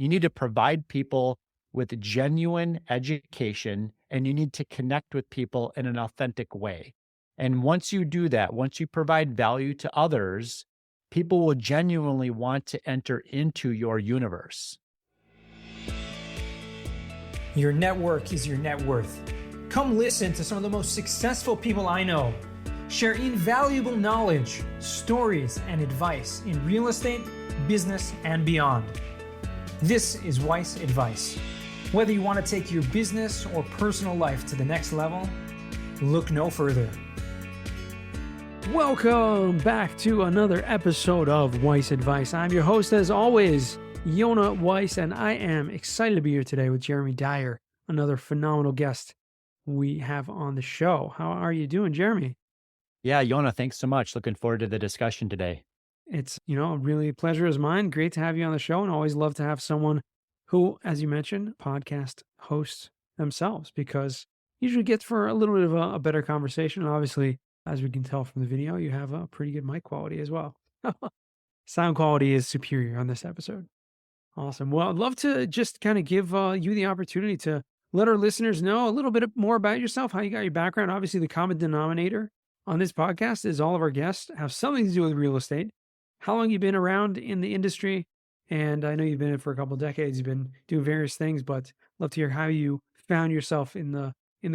You need to provide people with genuine education, and you need to connect with people in an authentic way. And once you do that, once you provide value to others, people will genuinely want to enter into your universe. Your network is your net worth. Come listen to some of the most successful people I know share invaluable knowledge, stories, and advice in real estate, business, and beyond. This is Weiss Advice. Whether you want to take your business or personal life to the next level, look no further. Welcome back to another episode of Weiss Advice. I'm your host, as always, Yona Weiss, and I am excited to be here today with Jeremy Dyer, another phenomenal guest we have on the show. How are you doing, Jeremy? Yeah, Yona, thanks so much. Looking forward to the discussion today. It's, really a pleasure is mine. Great to have you on the show, and always love to have someone who, as you mentioned, podcast hosts themselves, because usually gets for a little bit of a better conversation. And obviously, as we can tell from the video, you have a pretty good mic quality as well. Sound quality is superior on this episode. Awesome. Well, I'd love to just kind of give you the opportunity to let our listeners know a little bit more about yourself, how you got your background. Obviously, the common denominator on this podcast is all of our guests have something to do with real estate. How long you've been around in the industry? And I know you've been in it for a couple of decades. You've been doing various things, but love to hear how you found yourself in the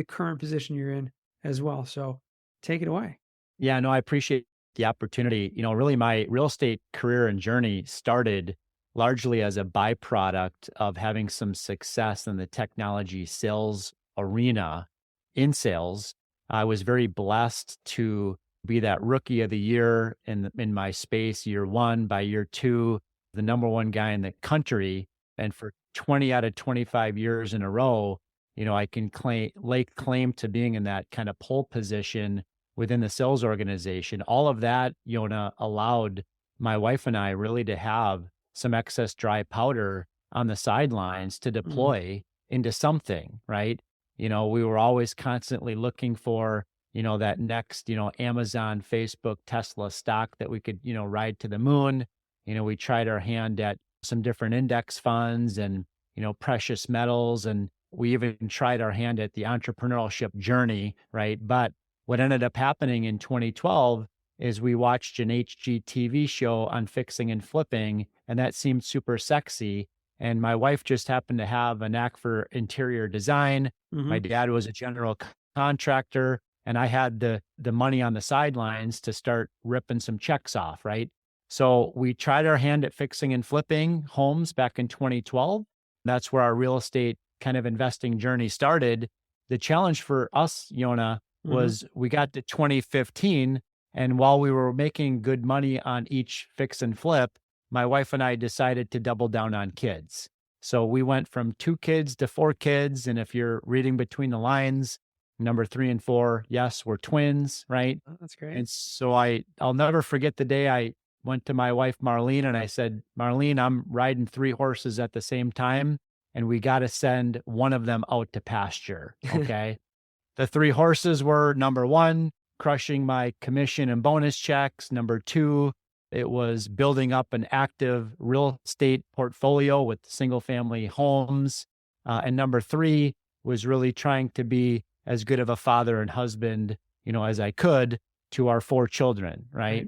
current position you're in as well. So take it away. Yeah, no, I appreciate the opportunity. Really my real estate career and journey started largely as a byproduct of having some success in the technology sales arena in sales. I was very blessed to be that rookie of the year in my space, year one. By year two, the number one guy in the country. And for 20 out of 25 years in a row, I can lay claim to being in that kind of pole position within the sales organization. All of that, Yona, allowed my wife and I really to have some excess dry powder on the sidelines to deploy into something, right? We were always constantly looking for, that next, Amazon, Facebook, Tesla stock that we could, ride to the moon. We tried our hand at some different index funds and, precious metals. And we even tried our hand at the entrepreneurship journey, right? But what ended up happening in 2012 is we watched an HGTV show on fixing and flipping, and that seemed super sexy. And my wife just happened to have a knack for interior design. My dad was a general contractor, and I had the money on the sidelines to start ripping some checks off, right? So we tried our hand at fixing and flipping homes back in 2012. That's where our real estate kind of investing journey started. The challenge for us, Yona, was we got to 2015, and while we were making good money on each fix and flip, my wife and I decided to double down on kids. So we went from 2 kids to 4 kids. And if you're reading between the lines, number 3 and 4, yes, we're twins, right? Oh, that's great. And so I'll never forget the day I went to my wife, Marlene, and I said, Marlene, I'm riding 3 horses at the same time, and we got to send one of them out to pasture, okay? The 3 horses were, number 1, crushing my commission and bonus checks. Number 2, it was building up an active real estate portfolio with single family homes. And number 3 was really trying to be as good of a father and husband, as I could to our 4 children, right?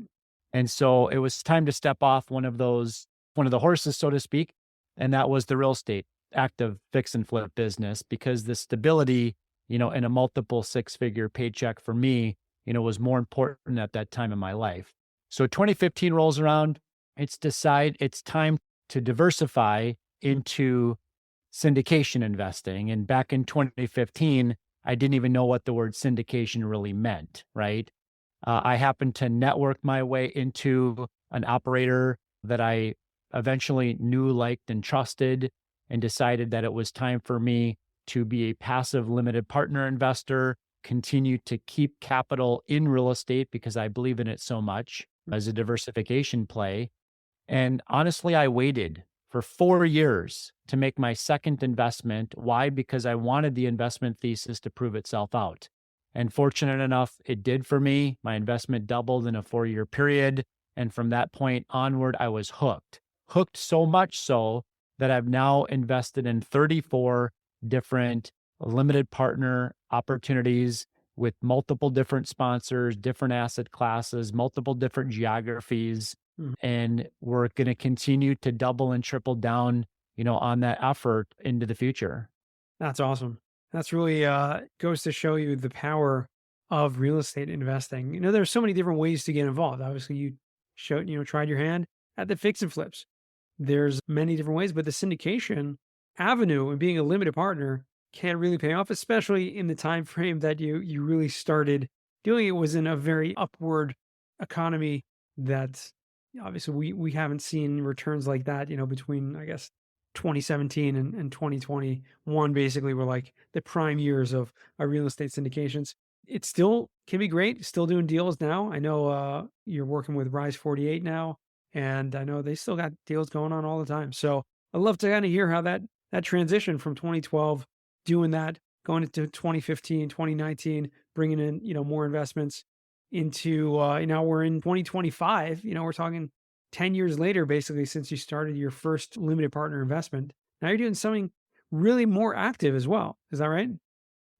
And so it was time to step off one of the horses, so to speak. And that was the real estate active fix and flip business, because the stability, in a multiple 6-figure paycheck for me, was more important at that time in my life. So 2015 rolls around, it's time to diversify into syndication investing. And back in 2015, I didn't even know what the word syndication really meant, right? I happened to network my way into an operator that I eventually knew, liked, and trusted, and decided that it was time for me to be a passive limited partner investor, continue to keep capital in real estate because I believe in it so much as a diversification play. And honestly, I waited for 4 years to make my second investment. Why? Because I wanted the investment thesis to prove itself out. And fortunate enough, it did for me. My investment doubled in a 4-year period. And from that point onward, I was hooked so much so that I've now invested in 34 different limited partner opportunities with multiple different sponsors, different asset classes, multiple different geographies. Mhm. And we're going to continue to double and triple down, on that effort into the future. That's awesome. That's really goes to show you the power of real estate investing. There's so many different ways to get involved. Obviously, you showed, tried your hand at the fix and flips. There's many different ways, but the syndication avenue and being a limited partner can really pay off, especially in the time frame that you really started doing it was in a very upward economy that obviously we haven't seen returns like that, between I guess 2017 and 2021 basically were like the prime years of our real estate syndications. It still can be great, still doing deals now. I know you're working with Rise48 now, and I know they still got deals going on all the time. So I'd love to kind of hear how that transition from 2012, doing that, going into 2015, 2019, bringing in more investments into now we're in 2025. We're talking 10 years later, basically, since you started your first limited partner investment. Now you're doing something really more active as well. Is that right?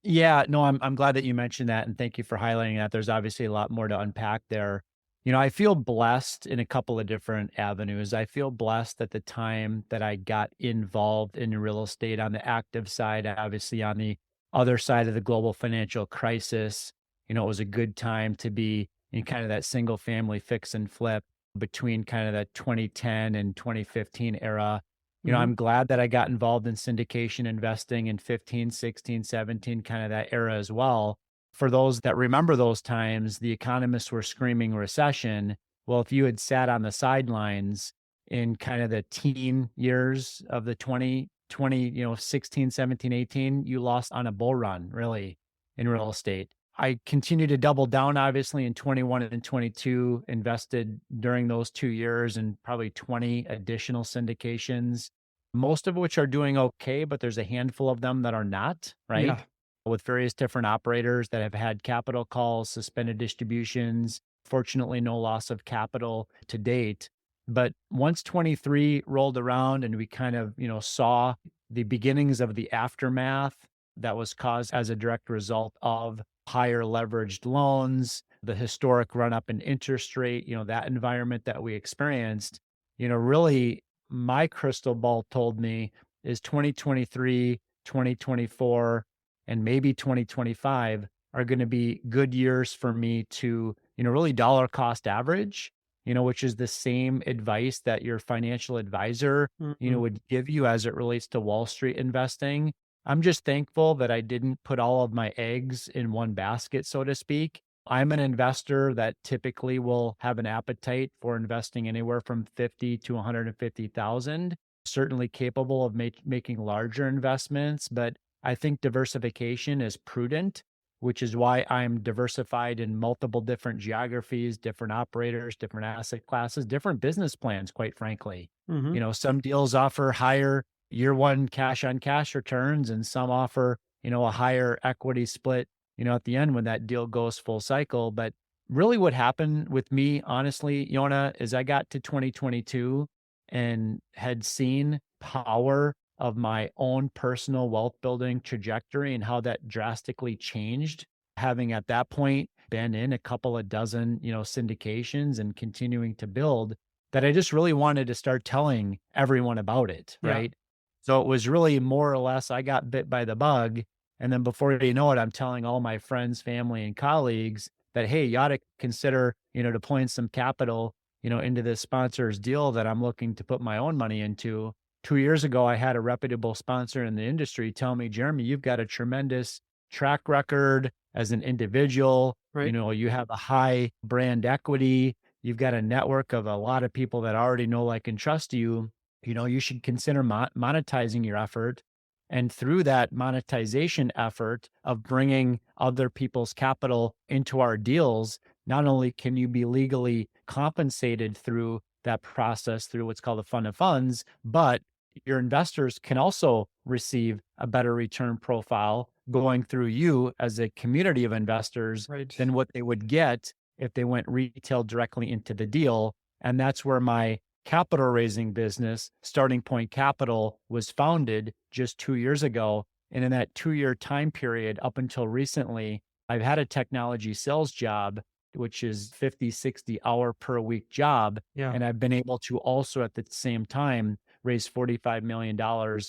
Yeah, no, I'm glad that you mentioned that, and thank you for highlighting that. There's obviously a lot more to unpack there. I feel blessed in a couple of different avenues. I feel blessed at the time that I got involved in real estate on the active side, obviously on the other side of the global financial crisis. It was a good time to be in kind of that single family fix and flip between kind of that 2010 and 2015 era. Hmm. I'm glad that I got involved in syndication investing in 15, 16, 17, kind of that era as well. For those that remember those times, the economists were screaming recession. Well, if you had sat on the sidelines in kind of the teen years of the 2020, 16, 17, 18, you lost on a bull run, really, in real estate. I continued to double down, obviously, in 21 and 22, invested during those 2 years in probably 20 additional syndications, most of which are doing okay, but there's a handful of them that are not, right? Yeah. With various different operators that have had capital calls, suspended distributions, fortunately, no loss of capital to date. But once 23 rolled around and we kind of, saw the beginnings of the aftermath that was caused as a direct result of higher leveraged loans, the historic run up in interest rate, that environment that we experienced, really my crystal ball told me is 2023, 2024, and maybe 2025 are going to be good years for me to, really dollar cost average, which is the same advice that your financial advisor, Hmm. would give you as it relates to Wall Street investing. I'm just thankful that I didn't put all of my eggs in one basket, so to speak. I'm an investor that typically will have an appetite for investing anywhere from 50 to 150,000, certainly capable of making larger investments, but I think diversification is prudent, which is why I'm diversified in multiple different geographies, different operators, different asset classes, different business plans, quite frankly. Hmm. Some deals offer higher year one cash on cash returns, and some offer, a higher equity split, at the end when that deal goes full cycle. But really what happened with me, honestly, Yona, is I got to 2022 and had seen power of my own personal wealth building trajectory and how that drastically changed. Having at that point been in a couple of dozen, syndications and continuing to build, that I just really wanted to start telling everyone about it, Yeah. right? So it was really more or less I got bit by the bug. And then before you know it, I'm telling all my friends, family, and colleagues that, hey, you ought to consider, deploying some capital, into this sponsor's deal that I'm looking to put my own money into. 2 years ago, I had a reputable sponsor in the industry tell me, Jeremy, you've got a tremendous track record as an individual. Right. You have a high brand equity. You've got a network of a lot of people that already know, like, and trust you. You should consider monetizing your effort. And through that monetization effort of bringing other people's capital into our deals, not only can you be legally compensated through that process through what's called a fund of funds, but your investors can also receive a better return profile going through you as a community of investors Right. than what they would get if they went retail directly into the deal. And that's where my capital raising business, Starting Point Capital, was founded just 2 years ago. And in that 2 year time period, up until recently, I've had a technology sales job, which is 50, 60 hour per week job. Yeah. And I've been able to also at the same time raise $45 million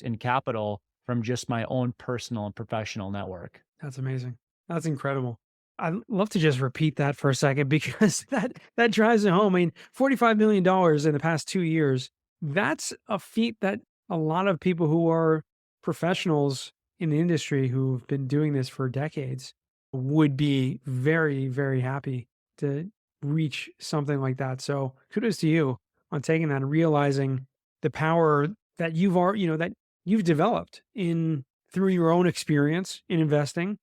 in capital from just my own personal and professional network. That's amazing. That's incredible. I'd love to just repeat that for a second because that drives it home. I mean, $45 million in the past 2 years, that's a feat that a lot of people who are professionals in the industry who've been doing this for decades would be very, very happy to reach something like that. So kudos to you on taking that and realizing the power that that you've developed in through your own experience in investing,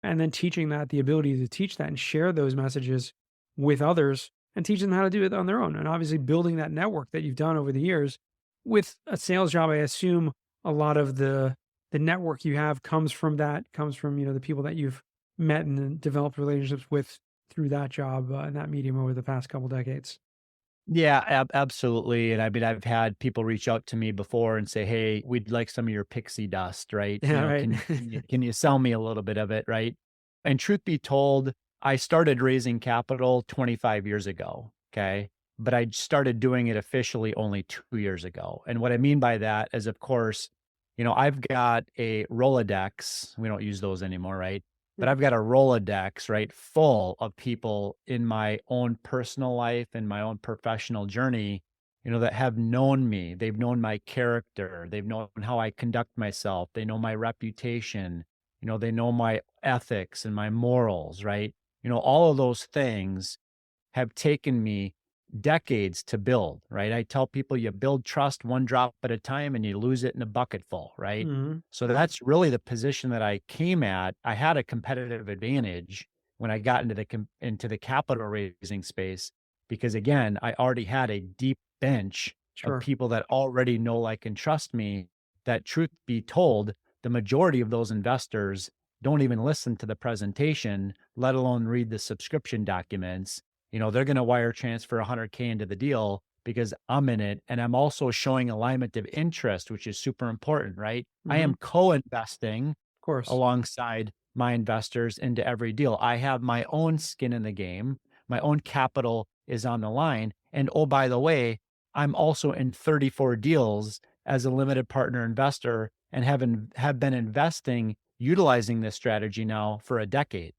and then teaching that, the ability to teach that and share those messages with others and teach them how to do it on their own. And obviously building that network that you've done over the years with a sales job. I assume a lot of the network you have comes from the people that you've met and then developed relationships with through that job and that medium over the past couple decades. Yeah, absolutely. And I mean, I've had people reach out to me before and say, "Hey, we'd like some of your pixie dust, right? Yeah, right. Can you sell me a little bit of it, right?" And truth be told, I started raising capital 25 years ago, okay? But I started doing it officially only 2 years ago. And what I mean by that is, of course, I've got a Rolodex. We don't use those anymore, right? But I've got a Rolodex, right, full of people in my own personal life and my own professional journey, that have known me. They've known my character. They've known how I conduct myself. They know my reputation. They know my ethics and my morals, right? All of those things have taken me decades to build, right? I tell people you build trust one drop at a time and you lose it in a bucketful, right? Mhm. So that's really the position that I came at. I had a competitive advantage when I got into the capital raising space because again, I already had a deep bench of Sure. people that already know, like, and trust me. That, truth be told, the majority of those investors don't even listen to the presentation, let alone read the subscription documents. They're going to wire transfer 100K into the deal because I'm in it. And I'm also showing alignment of interest, which is super important, right? I Mhm. am co-investing Of course. alongside my investors into every deal. I have my own skin in the game. My own capital is on the line. And oh, by the way, I'm also in 34 deals as a limited partner investor and have been investing utilizing this strategy now for a decade.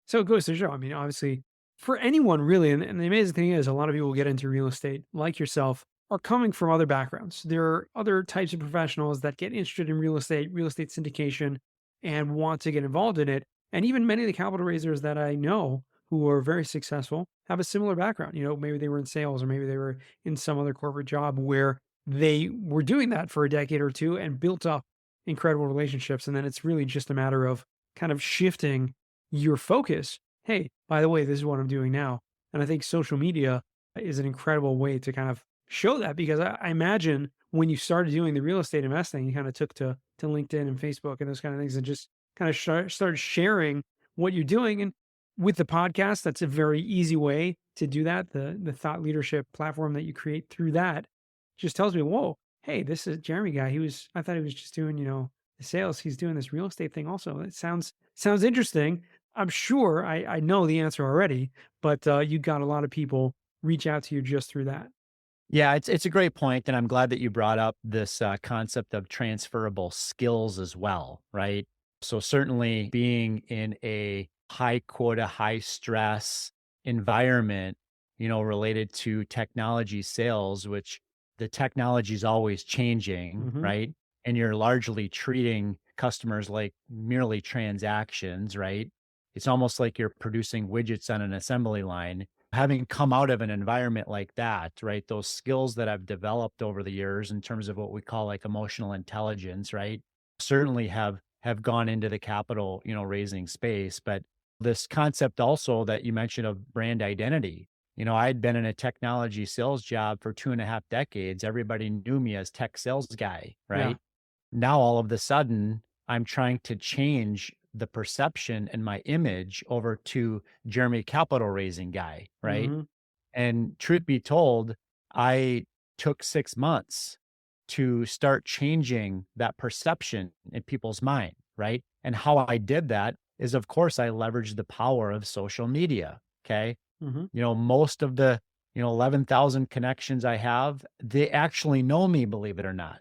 So it goes to show, I mean, obviously, for anyone really, and the amazing thing is, a lot of people who get into real estate, like yourself, are coming from other backgrounds. There are other types of professionals that get interested in real estate syndication, and want to get involved in it. And even many of the capital raisers that I know who are very successful have a similar background. Maybe they were in sales or maybe they were in some other corporate job where they were doing that for a decade or two and built up incredible relationships. And then it's really just a matter of kind of shifting your focus. Hey, by the way, this is what I'm doing now. And I think social media is an incredible way to kind of show that, because I imagine when you started doing the real estate investing, you kind of took to LinkedIn and Facebook and those kind of things and just kind of started sharing what you're doing. And with the podcast, that's a very easy way to do that. The thought leadership platform that you create through that just tells me, whoa, hey, this is Jeremy guy. I thought he was just doing, the sales. He's doing this real estate thing also. It sounds interesting. I'm sure I know the answer already, but you got a lot of people reach out to you just through that. Yeah, it's a great point, and I'm glad that you brought up this concept of transferable skills as well, right? So certainly being in a high quota, high stress environment, related to technology sales, which the technology is always changing, Hmm. right? And you're largely treating customers like merely transactions, right? It's almost like you're producing widgets on an assembly line. Having come out of an environment like that, right? Those skills that I've developed over the years in terms of what we call like emotional intelligence, right? Certainly have gone into the capital, raising space. But this concept also that you mentioned of brand identity, I'd been in a technology sales job for 2.5 decades. Everybody knew me as tech sales guy, Yeah. right? Now all of a sudden, I'm trying to change the perception and my image over to Jeremy capital raising guy, right? Hmm. And truth be told, I took 6 months to start changing that perception in people's mind, right? And how I did that is, of course, I leveraged the power of social media. Okay. Hmm. Most of the, 11,000 connections I have, they actually know me, believe it or not.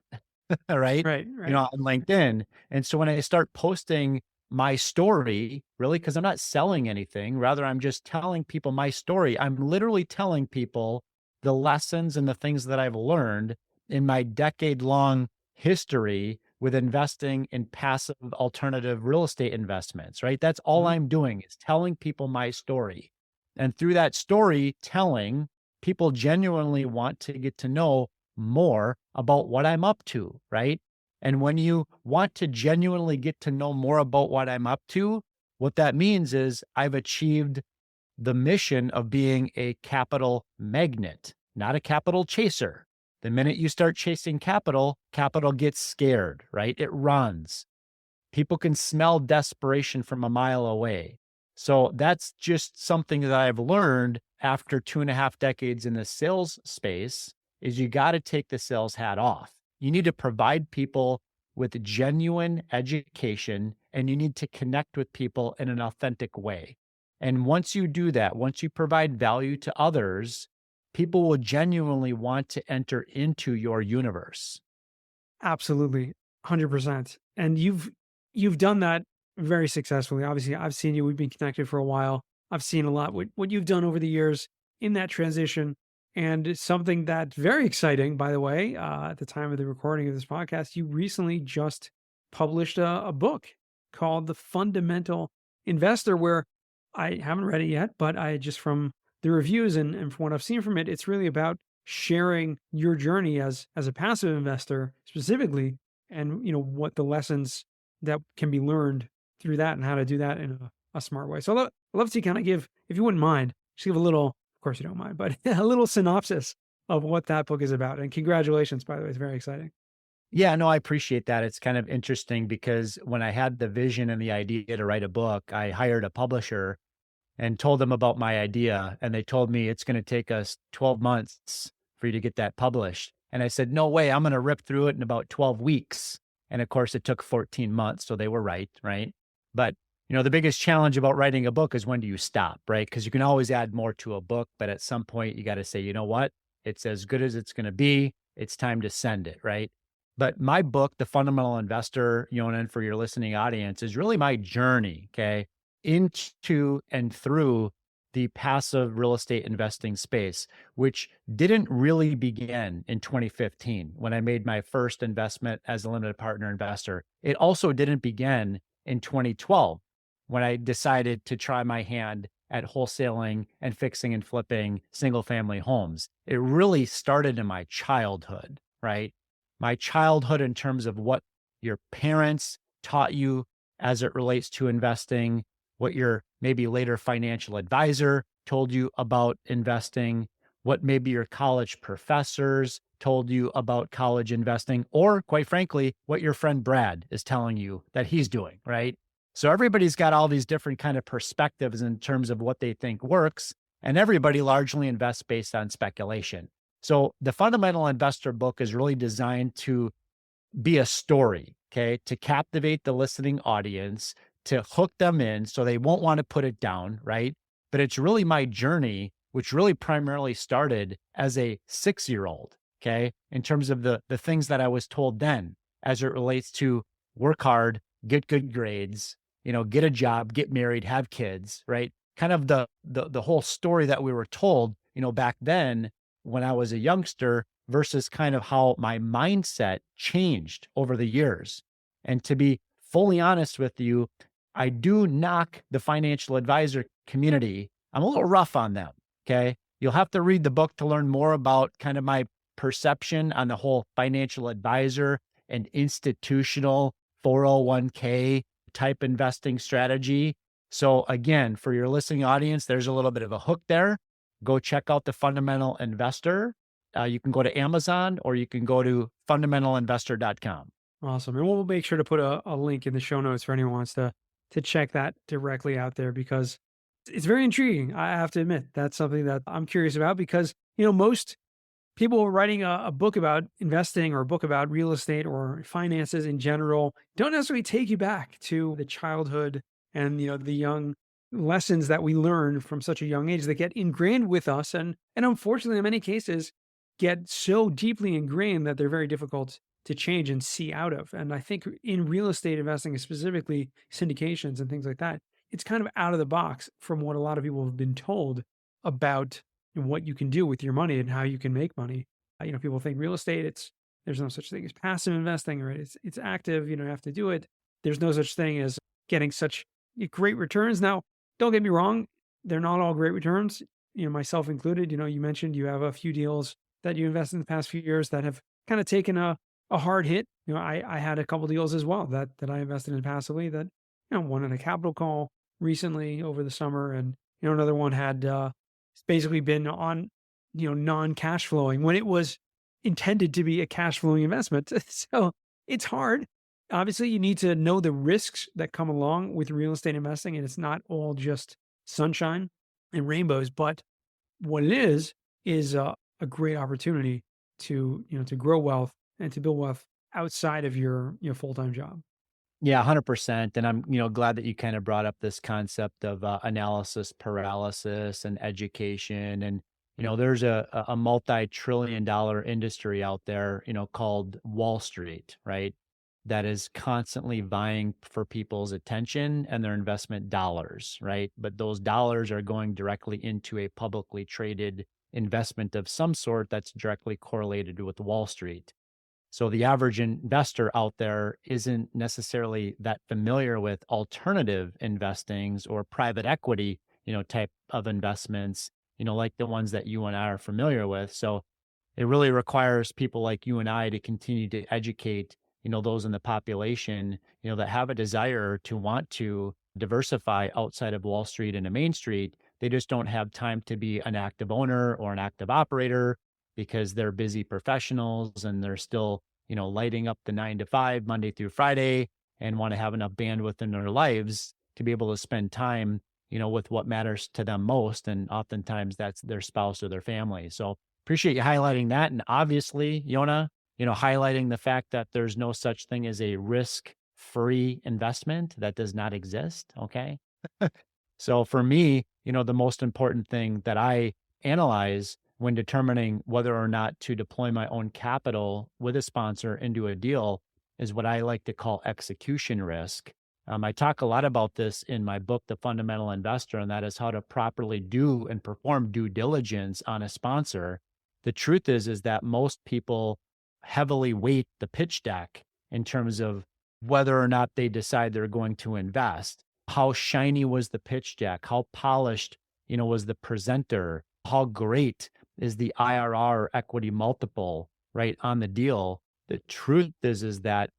Right. Right, right. On LinkedIn. And so when I start posting my story, really, because I'm not selling anything, rather, I'm just telling people my story. I'm literally telling people the lessons and the things that I've learned in my decade-long history with investing in passive alternative real estate investments, right? That's all Hmm. I'm doing is telling people my story. And through that storytelling, people genuinely want to get to know more about what I'm up to, right? And when you want to genuinely get to know more about what I'm up to, what that means is I've achieved the mission of being a capital magnet, not a capital chaser. The minute you start chasing capital, capital gets scared, right? It runs. People can smell desperation from a mile away. So that's just something that I've learned after 2.5 decades in the sales space is you got to take the sales hat off. You need to provide people with genuine education and you need to connect with people in an authentic way. And once you do that, once you provide value to others, people will genuinely want to enter into your universe. Absolutely. 100%. And you've done that very successfully. Obviously, I've seen you. We've been connected for a while. I've seen a lot what you've done over the years in that transition. And it's something that's very exciting, by the way. At the time of the recording of this podcast, you recently just published a book called The Fundamental Investor, where I haven't read it yet, but I just from the reviews and from what I've seen from it, it's really about sharing your journey as a passive investor specifically, and what the lessons that can be learned through that and how to do that in a smart way. So I'd love to kind of give, if you wouldn't mind, just give a little, of course you don't mind, but a little synopsis of what that book is about. And congratulations, by the way, it's very exciting. Yeah, no, I appreciate that. It's kind of interesting because when I had the vision and the idea to write a book, I hired a publisher and told them about my idea. And they told me it's going to take us 12 months for you to get that published. And I said, no way, I'm going to rip through it in about 12 weeks. And of course, it took 14 months. So they were right. Right. But, the biggest challenge about writing a book is when do you stop? Right. Because you can always add more to a book. But at some point, you got to say, you know what? It's as good as it's going to be. It's time to send it. Right. But my book, The Fundamental Investor, and for your listening audience, is really my journey. Okay, into and through the passive real estate investing space, which didn't really begin in 2015 when I made my first investment as a limited partner investor. It also didn't begin in 2012 when I decided to try my hand at wholesaling and fixing and flipping single family homes. It really started in my childhood, right? My childhood in terms of what your parents taught you as it relates to investing, what your maybe later financial advisor told you about investing, what maybe your college professors told you about college investing, or quite frankly, what your friend Brad is telling you that he's doing, right? So everybody's got all these different kind of perspectives in terms of what they think works, and everybody largely invests based on speculation. So the Fundamental Investor book is really designed to be a story, okay, to captivate the listening audience, to hook them in so they won't want to put it down, right? But it's really my journey, which really primarily started as a 6-year-old, okay, in terms of the things that I was told then as it relates to work hard, get good grades, get a job, get married, have kids, right? Kind of the whole story that we were told, back then when I was a youngster versus kind of how my mindset changed over the years. And to be fully honest with you, I do knock the financial advisor community. I'm a little rough on them. Okay. You'll have to read the book to learn more about kind of my perception on the whole financial advisor and institutional 401k type investing strategy. So again, for your listening audience, there's a little bit of a hook there. Go check out The Fundamental Investor. You can go to Amazon or you can go to fundamentalinvestor.com. Awesome. And we'll make sure to put a link in the show notes for anyone who wants to check that directly out there, because it's very intriguing. I have to admit, that's something that I'm curious about because, most people writing a book about investing or a book about real estate or finances in general don't necessarily take you back to the childhood and the young lessons that we learn from such a young age that get ingrained with us and unfortunately in many cases get so deeply ingrained that they're very difficult to change and see out of. And I think in real estate investing, specifically syndications and things like that, it's kind of out of the box from what a lot of people have been told about what you can do with your money and how you can make money. People think real estate, there's no such thing as passive investing, or it's active, you have to do it. There's no such thing as getting such great returns. Now, don't get me wrong, they're not all great returns, myself included. You mentioned you have a few deals that you invested in the past few years that have kind of taken a hard hit. I had a couple deals as well that I invested in passively that, one in a capital call recently over the summer. And, another one had basically been on, non-cash flowing when it was intended to be a cash flowing investment. So it's hard. Obviously, you need to know the risks that come along with real estate investing, and it's not all just sunshine and rainbows. But what it is a great opportunity to grow wealth and to build wealth outside of your full-time job. Yeah, 100%. And I'm, glad that you kind of brought up this concept of analysis paralysis and education. And, there's a multi-trillion dollar industry out there, called Wall Street, right? That is constantly vying for people's attention and their investment dollars, right? But those dollars are going directly into a publicly traded investment of some sort that's directly correlated with Wall Street. So the average investor out there isn't necessarily that familiar with alternative investings or private equity, type of investments, like the ones that you and I are familiar with. So it really requires people like you and I to continue to educate, those in the population, that have a desire to want to diversify outside of Wall Street and a Main Street. They just don't have time to be an active owner or an active operator because they're busy professionals and they're still, lighting up the 9 to 5 Monday through Friday and want to have enough bandwidth in their lives to be able to spend time, with what matters to them most. And oftentimes that's their spouse or their family. So appreciate you highlighting that. And obviously, Yona, highlighting the fact that there's no such thing as a risk-free investment. That does not exist. Okay. So for me, the most important thing that I analyze when determining whether or not to deploy my own capital with a sponsor into a deal is what I like to call execution risk. I talk a lot about this in my book, The Fundamental Investor, and that is how to properly do and perform due diligence on a sponsor. The truth is that most people heavily weight the pitch deck in terms of whether or not they decide they're going to invest. How shiny was the pitch deck? How polished, was the presenter? How great is the IRR or equity multiple, right, on the deal? The truth is that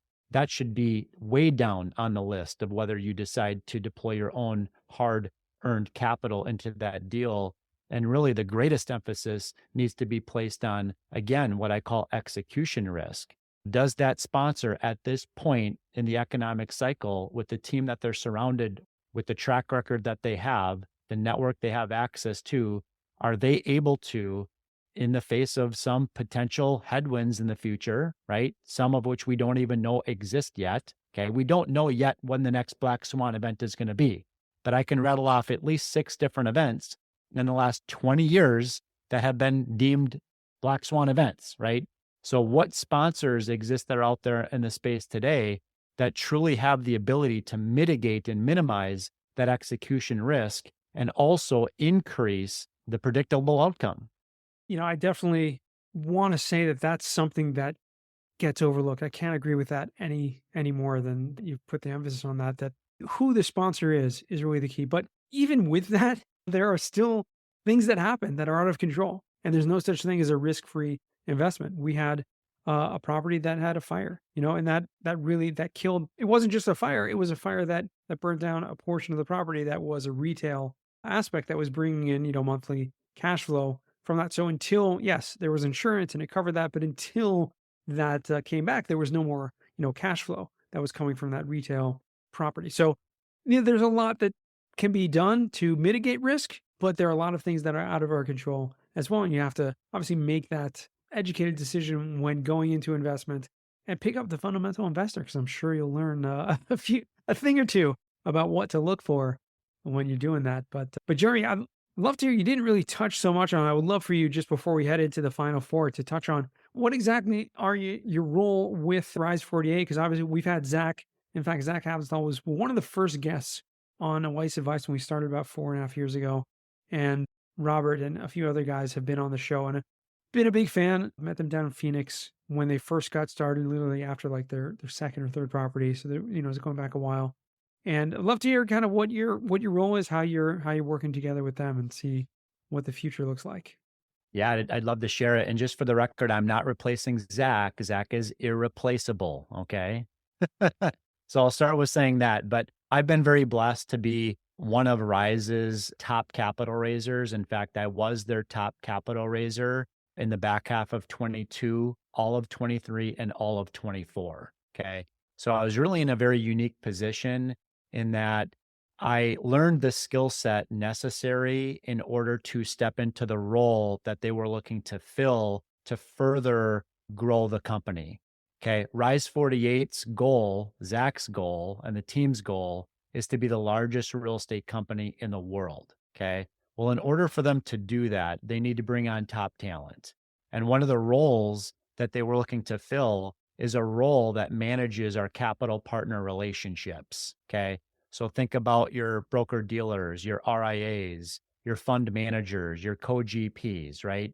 should be way down on the list of whether you decide to deploy your own hard-earned capital into that deal. And really the greatest emphasis needs to be placed on, again, what I call execution risk. Does that sponsor at this point in the economic cycle, with the team that they're surrounded with, the track record that they have, the network they have access to, are they able to, in the face of some potential headwinds in the future, right? Some of which we don't even know exist yet. Okay. We don't know yet when the next Black Swan event is going to be, but I can rattle off at least 6 different events in the last 20 years that have been deemed Black Swan events, right? So what sponsors exist that are out there in the space today that truly have the ability to mitigate and minimize that execution risk and also increase the predictable outcome? I definitely want to say that that's something that gets overlooked. I can't agree with that any more than you've put the emphasis on that who the sponsor is really the key. But even with that, there are still things that happen that are out of control. And there's no such thing as a risk-free investment. We had a property that had a fire, and that killed. It wasn't just a fire. It was a fire that burned down a portion of the property that was a retail aspect that was bringing in, monthly cash flow from that. So until, yes, there was insurance and it covered that, but until that came back, there was no more, cash flow that was coming from that retail property. So there's a lot that can be done to mitigate risk, but there are a lot of things that are out of our control as well. And you have to obviously make that educated decision when going into investment and pick up the fundamental investor because I'm sure you'll learn a thing or two about what to look for when you're doing that. But Jeremy, I'd love to hear you didn't really touch so much on. I would love for you just before we head into the final four to touch on what exactly are your role with Rise 48? Because obviously we've had Zach. In fact, Zach Havenstall was one of the first guests on a Weiss Advice when we started about 4.5 years ago. And Robert and a few other guys have been on the show and I've been a big fan. Met them down in Phoenix when they first got started, literally after like their second or third property. So they're, it's going back a while. And I'd love to hear kind of what your role is, how you're working together with them and see what the future looks like. Yeah, I'd love to share it. And just for the record, I'm not replacing Zach. Zach is irreplaceable. Okay. So I'll start with saying that. But I've been very blessed to be one of Rise's top capital raisers. In fact, I was their top capital raiser in the back half of 22, all of 23, and all of 24. Okay. So I was really in a very unique position in that I learned the skill set necessary in order to step into the role that they were looking to fill to further grow the company. Okay. Rise 48's goal, Zach's goal, and the team's goal is to be the largest real estate company in the world. Okay. Well, in order for them to do that, they need to bring on top talent. And one of the roles that they were looking to fill is a role that manages our capital partner relationships. Okay. So think about your broker dealers, your RIAs, your fund managers, your co-GPs, right?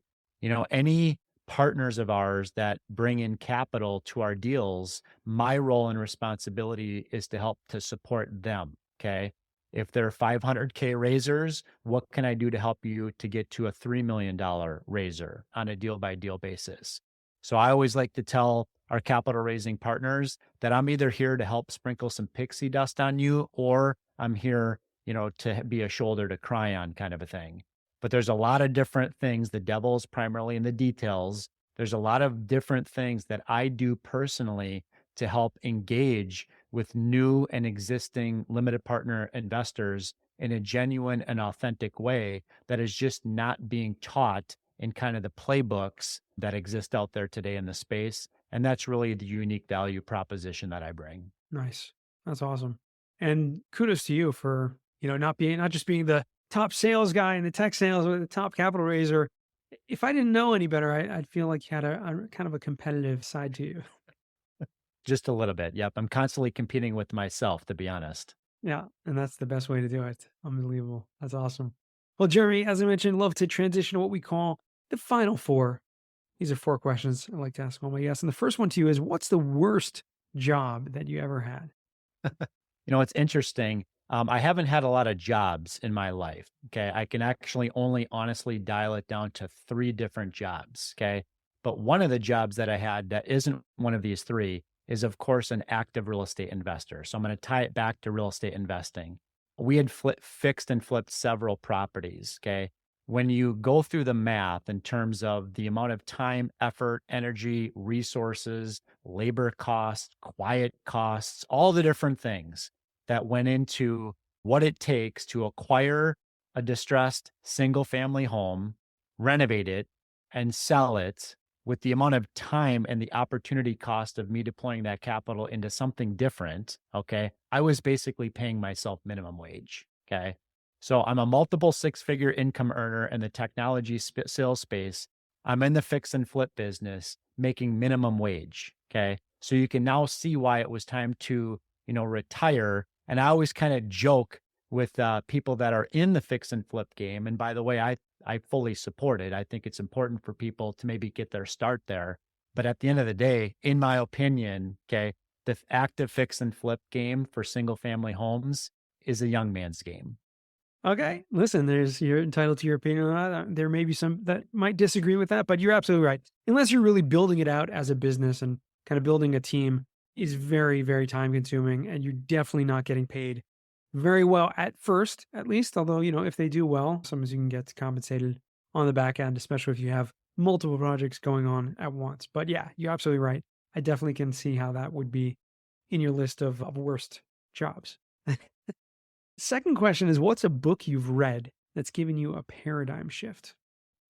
Any partners of ours that bring in capital to our deals, my role and responsibility is to help to support them. Okay. If they're 500K raisers, what can I do to help you to get to a $3 million raiser on a deal by deal basis? So I always like to tell our capital raising partners that I'm either here to help sprinkle some pixie dust on you, or I'm here, to be a shoulder to cry on kind of a thing. But there's a lot of different things. The devil's primarily in the details. There's a lot of different things that I do personally to help engage with new and existing limited partner investors in a genuine and authentic way that is just not being taught in kind of the playbooks that exist out there today in the space. And that's really the unique value proposition that I bring. Nice. That's awesome. And kudos to you for, not just being the top sales guy in the tech sales or the top capital raiser. If I didn't know any better, I'd feel like you had a kind of a competitive side to you. Just a little bit. Yep. I'm constantly competing with myself, to be honest. Yeah. And that's the best way to do it. Unbelievable. That's awesome. Well, Jeremy, as I mentioned, love to transition to what we call the final four. These are 4 questions I like to ask all my guests. And the first one to you is, what's the worst job that you ever had? It's interesting. I haven't had a lot of jobs in my life. Okay. I can actually only honestly dial it down to 3 different jobs. Okay. But one of the jobs that I had that isn't one of these 3 is, of course, an active real estate investor. So I'm going to tie it back to real estate investing. We had fixed and flipped several properties. Okay. When you go through the math in terms of the amount of time, effort, energy, resources, labor costs, quiet costs, all the different things that went into what it takes to acquire a distressed single family home, renovate it, and sell it, with the amount of time and the opportunity cost of me deploying that capital into something different, okay, I was basically paying myself minimum wage, okay? So I'm a multiple 6-figure income earner in the technology sales space. I'm in the fix and flip business, making minimum wage, okay? So you can now see why it was time to, retire. And I always kind of joke with people that are in the fix and flip game. And by the way, I fully support it. I think it's important for people to maybe get their start there. But at the end of the day, in my opinion, okay, the active fix and flip game for single family homes is a young man's game. Okay. Listen, you're entitled to your opinion on that. There may be some that might disagree with that, but you're absolutely right. Unless you're really building it out as a business and kind of building a team is very, very time consuming, and you're definitely not getting paid very well at first, at least. Although, if they do well, sometimes you can get compensated on the back end, especially if you have multiple projects going on at once. But yeah, you're absolutely right. I definitely can see how that would be in your list of worst jobs. Second question is, what's a book you've read that's given you a paradigm shift?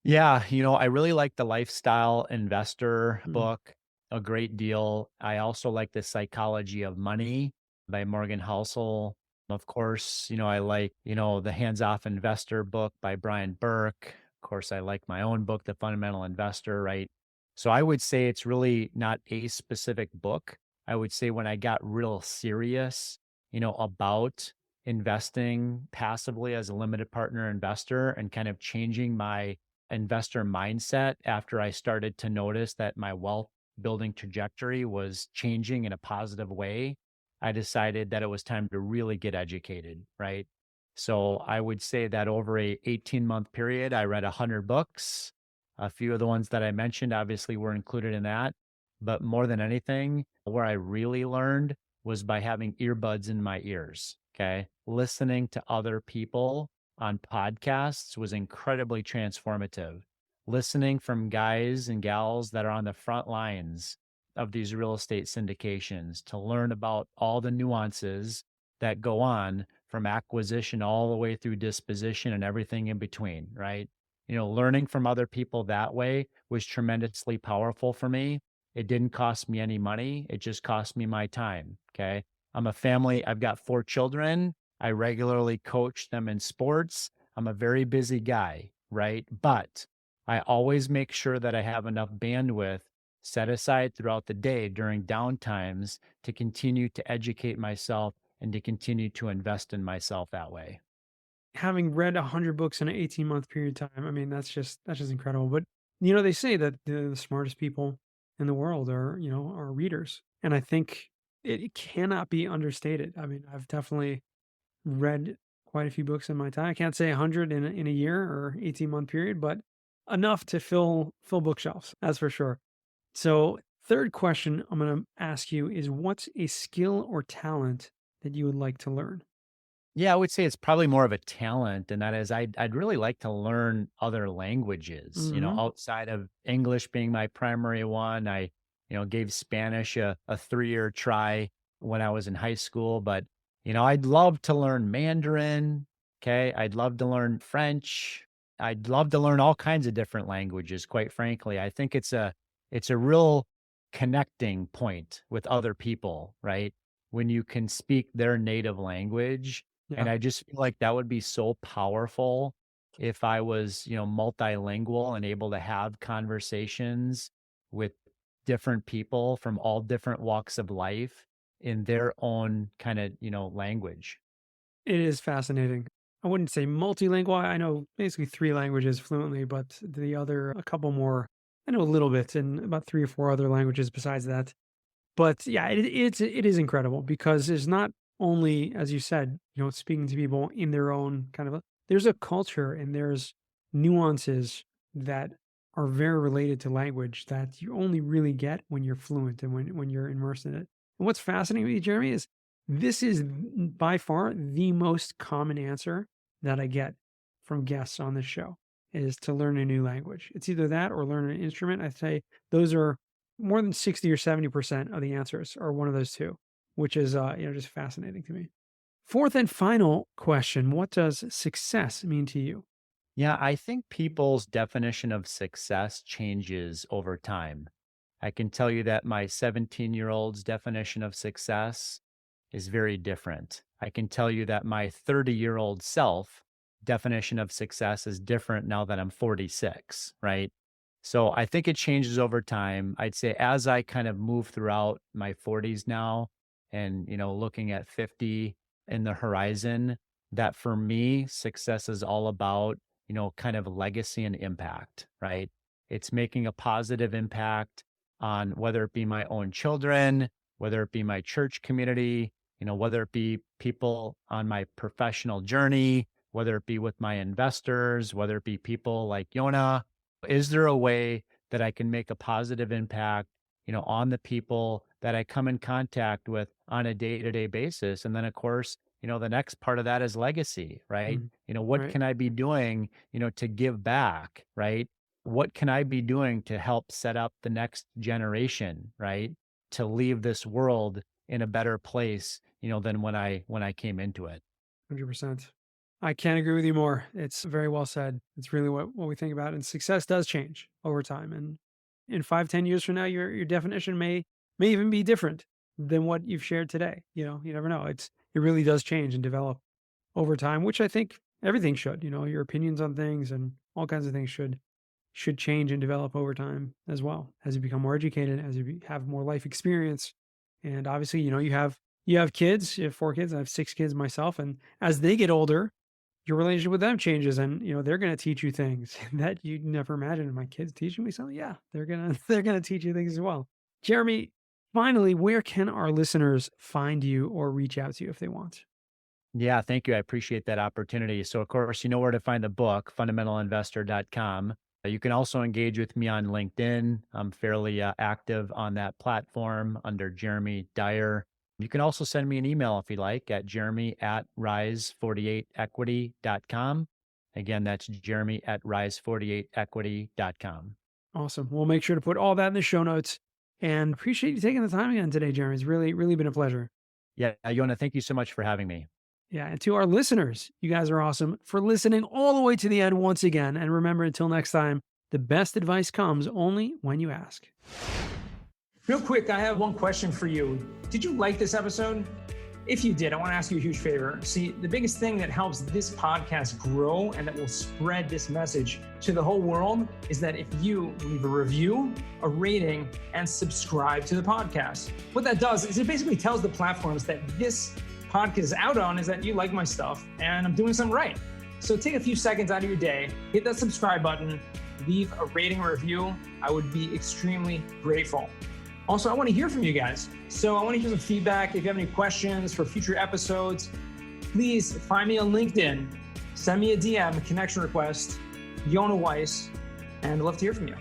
Yeah, I really like the Lifestyle Investor Mm. book a great deal. I also like The Psychology of Money by Morgan Housel. Of course, I like, the Hands Off Investor book by Brian Burke. Of course, I like my own book, The Fundamental Investor, right? So I would say it's really not a specific book. I would say when I got real serious, about investing passively as a limited partner investor and kind of changing my investor mindset after I started to notice that my wealth building trajectory was changing in a positive way, I decided that it was time to really get educated, right? So I would say that over a 18-month period, I read 100 books. A few of the ones that I mentioned obviously were included in that. But more than anything, where I really learned was by having earbuds in my ears, okay? Listening to other people on podcasts was incredibly transformative. Listening from guys and gals that are on the front lines of these real estate syndications to learn about all the nuances that go on from acquisition all the way through disposition and everything in between, right? Learning from other people that way was tremendously powerful for me. It didn't cost me any money. It just cost me my time. Okay. I've got 4 children. I regularly coach them in sports. I'm a very busy guy, right? But I always make sure that I have enough bandwidth set aside throughout the day during downtimes to continue to educate myself and to continue to invest in myself that way. Having read 100 books in an 18-month period of time, I mean, that's just incredible. But, they say that the smartest people in the world are readers. And I think it cannot be understated. I mean, I've definitely read quite a few books in my time. I can't say 100 in a year or 18-month period, but enough to fill bookshelves. That's for sure. So, third question I'm going to ask you is, what's a skill or talent that you would like to learn? Yeah, I would say it's probably more of a talent, and that is I'd really like to learn other languages, Mhm. outside of English being my primary one. I, gave Spanish a 3-year try when I was in high school, but, I'd love to learn Mandarin. Okay. I'd love to learn French. I'd love to learn all kinds of different languages, quite frankly. I think it's a real connecting point with other people, right? When you can speak their native language, and Yeah. I just feel like that would be so powerful if I was, multilingual and able to have conversations with different people from all different walks of life in their own kind of, language. It is fascinating. I wouldn't say multilingual. I know basically 3 languages fluently, but the other a couple more, I know a little bit and about 3 or 4 other languages besides that. But yeah, it is incredible because it's not only, as you said, speaking to people in their own kind of there's a culture and there's nuances that are very related to language that you only really get when you're fluent and when you're immersed in it. And what's fascinating with you, Jeremy, is this is by far the most common answer that I get from guests on this show is to learn a new language. It's either that or learn an instrument. I'd say those are more than 60 or 70% of the answers are one of those two, which is just fascinating to me. Fourth and final question, what does success mean to you? Yeah, I think people's definition of success changes over time. I can tell you that my 17-year-old's definition of success is very different. I can tell you that my 30-year-old self definition of success is different now that I'm 46, right? So I think it changes over time. I'd say as I kind of move throughout my 40s now and, looking at 50 in the horizon, that for me, success is all about, kind of legacy and impact, right? It's making a positive impact on whether it be my own children, whether it be my church community, whether it be people on my professional journey, whether it be with my investors, whether it be people like Yona. Is there a way that I can make a positive impact, on the people that I come in contact with on a day-to-day basis? And then of course, the next part of that is legacy, right? Mhm. What Right. can I be doing, to give back, right? What can I be doing to help set up the next generation, right? To leave this world in a better place, than when I came into it. 100%. I can't agree with you more. It's very well said. It's really what we think about. And success does change over time. And in 5, 10 years from now, your definition may even be different than what you've shared today. You never know. It really does change and develop over time, which I think everything should. Your opinions on things and all kinds of things should change and develop over time as well, as you become more educated, as you have more life experience. And obviously, you have kids, you have 4 kids, I have 6 kids myself. And as they get older, your relationship with them changes, and they're going to teach you things that you'd never imagined. My kids teaching me something, yeah, they're gonna teach you things as well. Jeremy, finally, where can our listeners find you or reach out to you if they want? Yeah, thank you. I appreciate that opportunity. So, of course, you know where to find the book, fundamentalinvestor.com. You can also engage with me on LinkedIn. I'm fairly active on that platform under Jeremy Dyer. You can also send me an email if you like at jeremy@rise48equity.com. Again, that's jeremy@rise48equity.com. Awesome. We'll make sure to put all that in the show notes, and appreciate you taking the time again today, Jeremy. It's really, really been a pleasure. Yeah, Yona, thank you so much for having me. Yeah. And to our listeners, you guys are awesome for listening all the way to the end once again. And remember, until next time, the best advice comes only when you ask. Real quick, I have one question for you. Did you like this episode? If you did, I want to ask you a huge favor. See, the biggest thing that helps this podcast grow and that will spread this message to the whole world is that if you leave a review, a rating, and subscribe to the podcast. What that does is it basically tells the platforms that this podcast is out on is that you like my stuff and I'm doing something right. So take a few seconds out of your day, hit that subscribe button, leave a rating or review. I would be extremely grateful. Also, I want to hear from you guys. So I want to hear some feedback. If you have any questions for future episodes, please find me on LinkedIn, send me a DM, a connection request, Yona Weiss, and I'd love to hear from you.